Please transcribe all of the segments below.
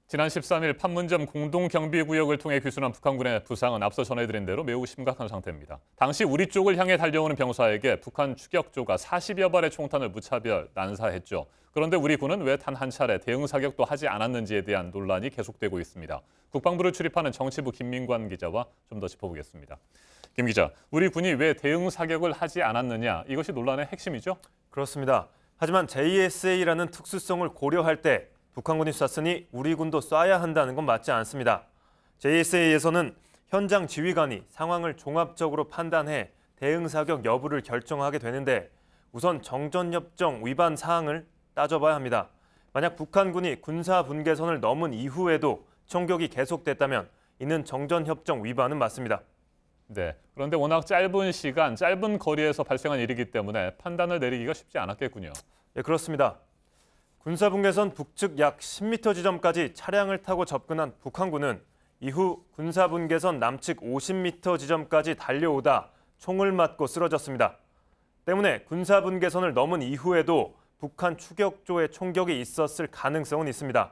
지난 13일 판문점 공동경비구역을 통해 귀순한 북한군의 부상은 앞서 전해드린 대로 매우 심각한 상태입니다. 당시 우리 쪽을 향해 달려오는 병사에게 북한 추격조가 40여 발의 총탄을 무차별 난사했죠. 그런데 우리 군은 왜 단 한 차례 대응 사격도 하지 않았는지에 대한 논란이 계속되고 있습니다. 국방부를 출입하는 정치부 김민관 기자와 좀 더 짚어보겠습니다. 김 기자, 우리 군이 왜 대응 사격을 하지 않았느냐, 이것이 논란의 핵심이죠? 그렇습니다. 하지만 JSA라는 특수성을 고려할 때 북한군이 쐈으니 우리 군도 쏴야 한다는 건 맞지 않습니다. JSA에서는 현장 지휘관이 상황을 종합적으로 판단해 대응 사격 여부를 결정하게 되는데 우선 정전협정 위반 사항을 따져봐야 합니다. 만약 북한군이 군사 분계선을 넘은 이후에도 총격이 계속됐다면 이는 정전협정 위반은 맞습니다. 네, 그런데 워낙 짧은 시간, 짧은 거리에서 발생한 일이기 때문에 판단을 내리기가 쉽지 않았겠군요. 네, 그렇습니다. 군사분계선 북측 약 10m 지점까지 차량을 타고 접근한 북한군은 이후 군사분계선 남측 50m 지점까지 달려오다 총을 맞고 쓰러졌습니다. 때문에 군사분계선을 넘은 이후에도 북한 추격조의 총격이 있었을 가능성은 있습니다.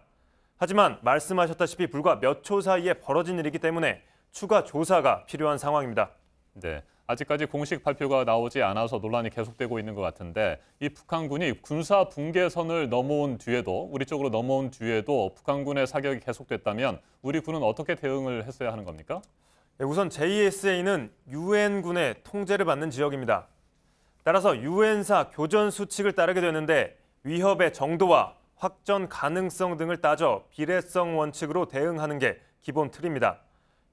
하지만 말씀하셨다시피 불과 몇 초 사이에 벌어진 일이기 때문에 추가 조사가 필요한 상황입니다. 네, 아직까지 공식 발표가 나오지 않아서 논란이 계속되고 있는 것 같은데 이 북한군이 군사 분계선을 넘어온 뒤에도 우리 쪽으로 넘어온 뒤에도 북한군의 사격이 계속됐다면 우리 군은 어떻게 대응을 했어야 하는 겁니까? 네, 우선 JSA는 유엔군의 통제를 받는 지역입니다. 따라서 유엔사 교전 수칙을 따르게 되는데 위협의 정도와 확전 가능성 등을 따져 비례성 원칙으로 대응하는 게 기본 틀입니다.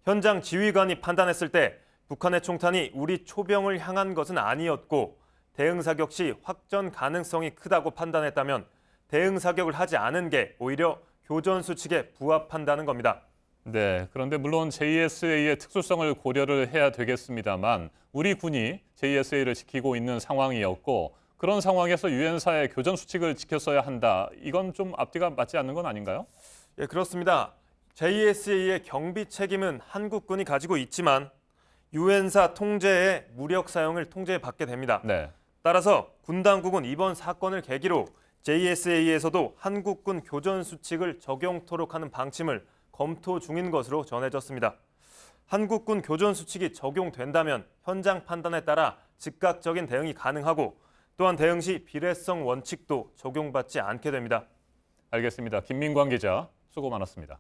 현장 지휘관이 판단했을 때 북한의 총탄이 우리 초병을 향한 것은 아니었고 대응 사격 시 확전 가능성이 크다고 판단했다면 대응 사격을 하지 않은 게 오히려 교전 수칙에 부합한다는 겁니다. 네, 그런데 물론 JSA의 특수성을 고려를 해야 되겠습니다만 우리 군이 JSA를 지키고 있는 상황이었고 그런 상황에서 유엔사의 교전 수칙을 지켰어야 한다. 이건 좀 앞뒤가 맞지 않는 건 아닌가요? 예, 그렇습니다. JSA의 경비 책임은 한국군이 가지고 있지만 유엔사 통제의 무력 사용을 통제받게 됩니다. 네. 따라서 군 당국은 이번 사건을 계기로 JSA에서도 한국군 교전 수칙을 적용토록 하는 방침을 검토 중인 것으로 전해졌습니다. 한국군 교전 수칙이 적용된다면 현장 판단에 따라 즉각적인 대응이 가능하고 또한 대응 시 비례성 원칙도 적용받지 않게 됩니다. 알겠습니다. 김민광 기자, 수고 많았습니다.